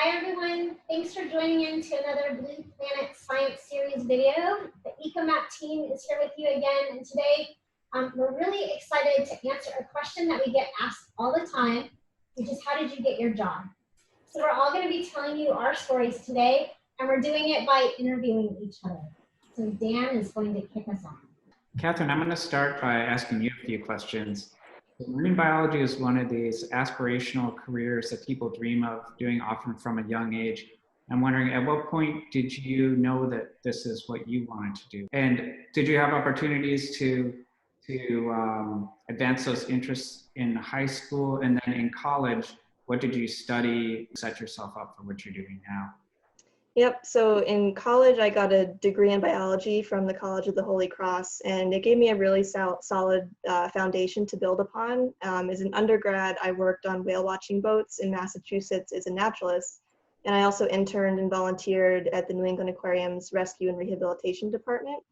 Hi everyone, thanks for joining in to another Blue Planet Science Series video. The EcoMap team is here with you again, and today we're really excited to answer a question that we get asked all the time, which is how did you get your job? So we're all going to be telling you our stories today, and we're doing it by interviewing each other. So Dan is going to kick us off. Catherine, I'm going to start by asking you a few questions. Marine biology is one of these aspirational careers that people dream of doing often from a young age. I'm wondering, at what point did you know that this is what you wanted to do? And did you have opportunities to advance those interests in high school? And then in college, what did you study to set yourself up for what you're doing now? Yep, so in college, I got a degree in biology from the College of the Holy Cross, and it gave me a really solid foundation to build upon. As an undergrad, I worked on whale watching boats in Massachusetts as a naturalist, and I also interned and volunteered at the New England Aquarium's Rescue and Rehabilitation Department.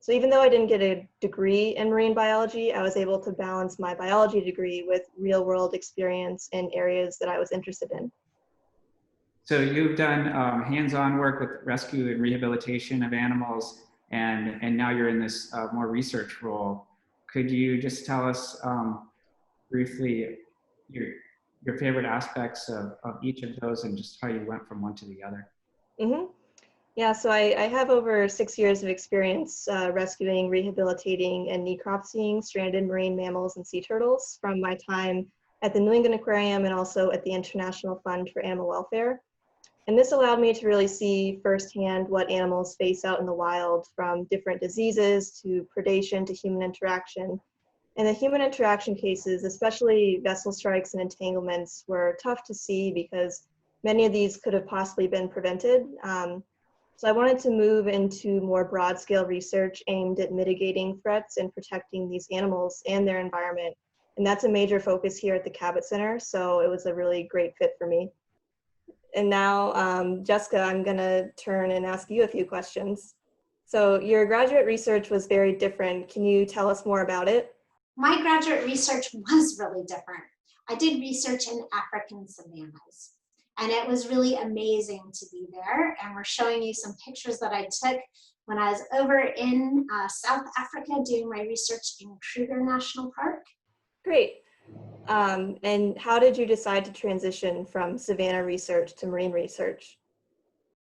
So even though I didn't get a degree in marine biology, I was able to balance my biology degree with real-world experience in areas that I was interested in. So you've done hands-on work with rescue and rehabilitation of animals, and now you're in this more research role. Could you just tell us briefly your favorite aspects of each of those and just how you went from one to the other? Mm-hmm. Yeah, so I have over 6 years of experience rescuing, rehabilitating, and necropsying stranded marine mammals and sea turtles from my time at the New England Aquarium and also at the International Fund for Animal Welfare. And this allowed me to really see firsthand what animals face out in the wild, from different diseases to predation to human interaction. And the human interaction cases, especially vessel strikes and entanglements, were tough to see because many of these could have possibly been prevented. So I wanted to move into more broad-scale research aimed at mitigating threats and protecting these animals and their environment. And that's a major focus here at the Cabot Center, so it was a really great fit for me. And now, Jessica, I'm going to turn and ask you a few questions. So your graduate research was very different. Can you tell us more about it? My graduate research was really different. I did research in African savannas, and it was really amazing to be there. And we're showing you some pictures that I took when I was over in South Africa doing my research in Kruger National Park. Great. And how did you decide to transition from savanna research to marine research?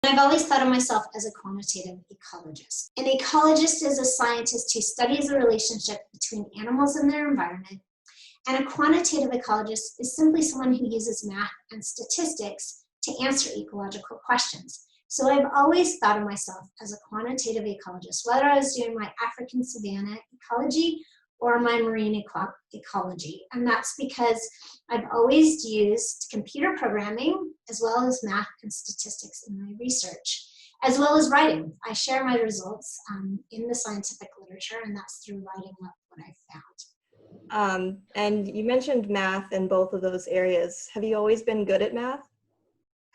I've always thought of myself as a quantitative ecologist. An ecologist is a scientist who studies the relationship between animals and their environment. And a quantitative ecologist is simply someone who uses math and statistics to answer ecological questions. So I've always thought of myself as a quantitative ecologist, whether I was doing my African savanna ecology or my marine ecology. And that's because I've always used computer programming as well as math and statistics in my research, as well as writing. I share my results in the scientific literature, and that's through writing up what I found. And you mentioned math in both of those areas. Have you always been good at math?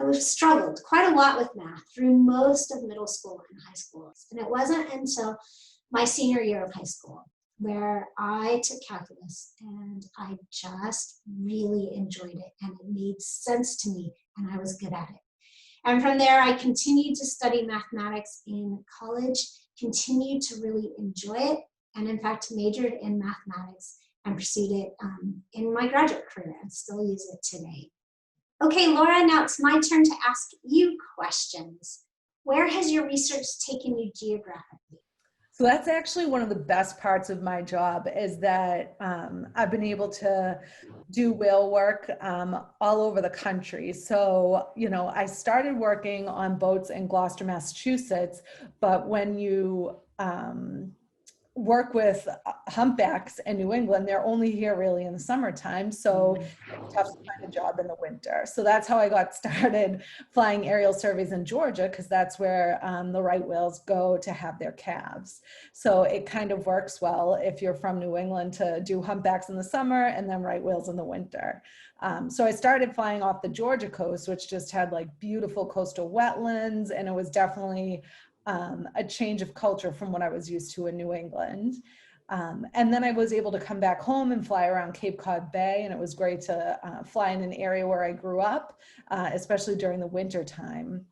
I struggled quite a lot with math through most of middle school and high school. And it wasn't until my senior year of high school where I took calculus and I just really enjoyed it, and it made sense to me and I was good at it. And from there, I continued to study mathematics in college, continued to really enjoy it, and in fact majored in mathematics and pursued it in my graduate career and still use it today. Okay, Laura, now it's my turn to ask you questions. Where has your research taken you geographically? So that's actually one of the best parts of my job, is that I've been able to do whale work all over the country. So, you know, I started working on boats in Gloucester, Massachusetts, but when you work with humpbacks in New England, they're only here really in the summertime. So it's tough to find a job in the winter. So that's how I got started flying aerial surveys in Georgia, because that's where the right whales go to have their calves. So it kind of works well if you're from New England to do humpbacks in the summer and then right whales in the winter. So I started flying off the Georgia coast, which just had like beautiful coastal wetlands, and it was definitely a change of culture from what I was used to in New England. And then I was able to come back home and fly around Cape Cod Bay, and it was great to fly in an area where I grew up, especially during the winter time.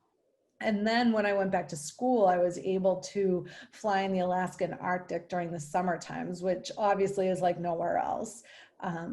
And then when I went back to school, I was able to fly in the Alaskan Arctic during the summer times, which obviously is like nowhere else.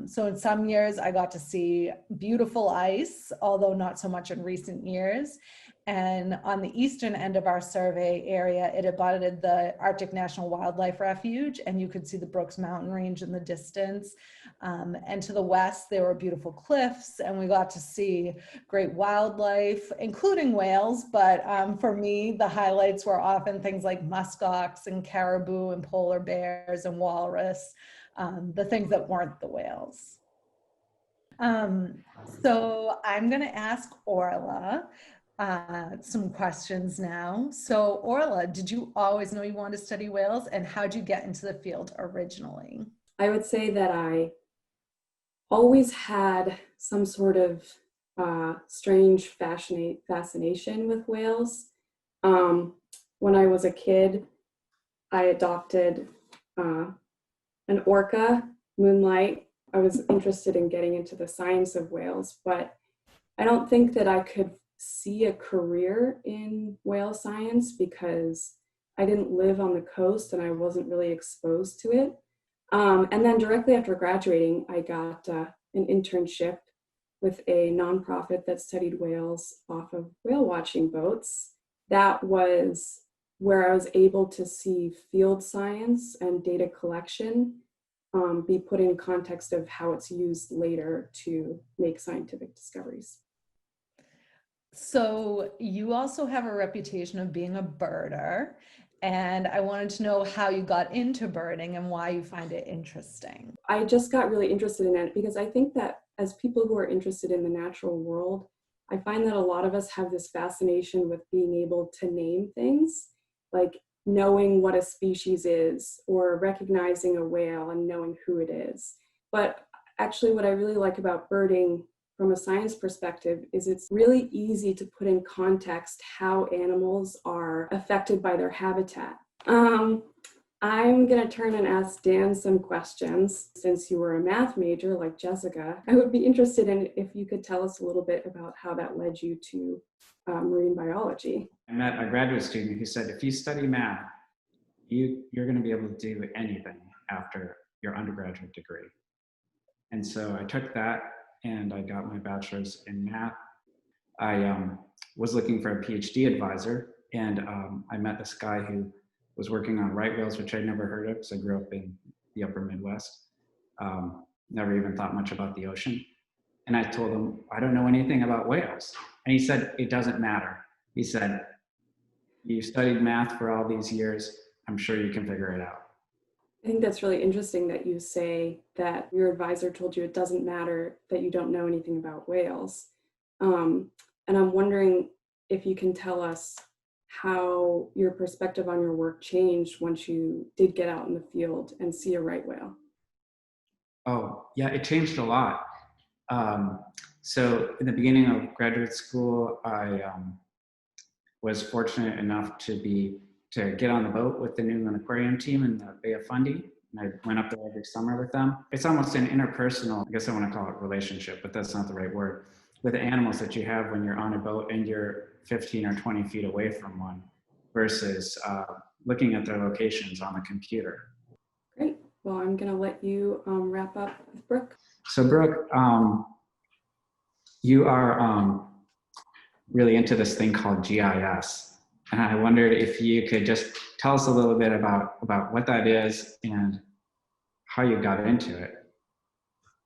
So in some years I got to see beautiful ice, although not so much in recent years. And on the eastern end of our survey area, it abutted the Arctic National Wildlife Refuge, and you could see the Brooks Mountain Range in the distance. And to the west, there were beautiful cliffs, and we got to see great wildlife, including whales. But for me, the highlights were often things like muskox and caribou and polar bears and walrus, the things that weren't the whales. So I'm going to ask Orla some questions now. So Orla, did you always know you wanted to study whales, and how'd you get into the field originally? I would say that I always had some sort of strange fascination with whales. When I was a kid, I adopted an orca, Moonlight. I was interested in getting into the science of whales, but I don't think that I could see a career in whale science because I didn't live on the coast and I wasn't really exposed to it. And then directly after graduating, I got an internship with a nonprofit that studied whales off of whale watching boats. That was where I was able to see field science and data collection be put in context of how it's used later to make scientific discoveries. So you also have a reputation of being a birder, and I wanted to know how you got into birding and why you find it interesting. I just got really interested in it because I think that as people who are interested in the natural world, I find that a lot of us have this fascination with being able to name things, like knowing what a species is or recognizing a whale and knowing who it is. But actually what I really like about birding from a science perspective is it's really easy to put in context how animals are affected by their habitat. I'm gonna turn and ask Dan some questions. Since you were a math major like Jessica, I would be interested in if you could tell us a little bit about how that led you to marine biology. I met a graduate student who said, if you study math, you're going to be able to do anything after your undergraduate degree. And so I took that and I got my bachelor's in math. I was looking for a PhD advisor, and I met this guy who was working on right whales, which I'd never heard of because I grew up in the upper Midwest. Never even thought much about the ocean. And I told him, I don't know anything about whales. And he said, it doesn't matter. He said, you studied math for all these years. I'm sure you can figure it out. I think that's really interesting that you say that your advisor told you it doesn't matter that you don't know anything about whales. And I'm wondering if you can tell us how your perspective on your work changed once you did get out in the field and see a right whale. Oh, yeah, it changed a lot. So in the beginning of graduate school, I was fortunate enough to get on the boat with the New England Aquarium team in the Bay of Fundy. And I went up there every summer with them. It's almost an interpersonal, I guess I want to call it relationship, but that's not the right word, with the animals that you have when you're on a boat and you're 15 or 20 feet away from one versus looking at their locations on the computer. Great. Well, I'm going to let you wrap up with Brooke. So Brooke, you are really into this thing called GIS. And I wondered if you could just tell us a little bit about what that is and how you got into it.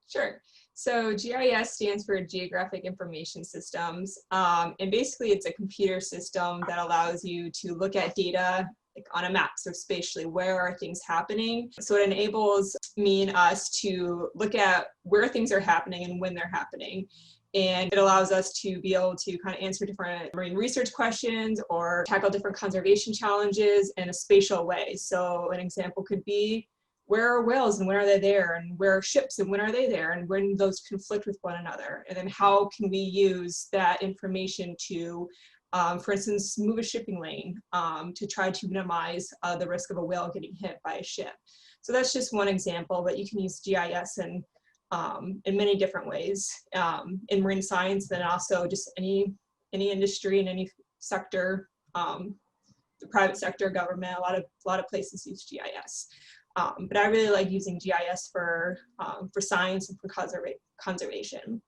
Sure. So GIS stands for Geographic Information Systems. And basically it's a computer system that allows you to look at data like on a map, so spatially, where are things happening? So it enables me and us to look at where things are happening and when they're happening. And it allows us to be able to kind of answer different marine research questions or tackle different conservation challenges in a spatial way. So an example could be, where are whales and when are they there? And where are ships and when are they there? And when those conflict with one another? And then how can we use that information to, for instance, move a shipping lane to try to minimize the risk of a whale getting hit by a ship? So that's just one example, but you can use GIS in many different ways in marine science, then also just any industry in any sector, the private sector, government, a lot of places use GIS. But I really like using GIS for science and for conservation.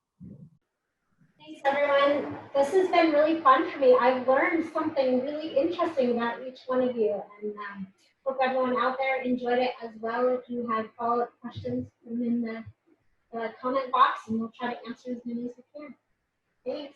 Thanks, everyone. This has been really fun for me. I've learned something really interesting about each one of you, and hope everyone out there enjoyed it as well. If you have follow-up questions, put them in the comment box, and we'll try to answer as many as we can. Thanks.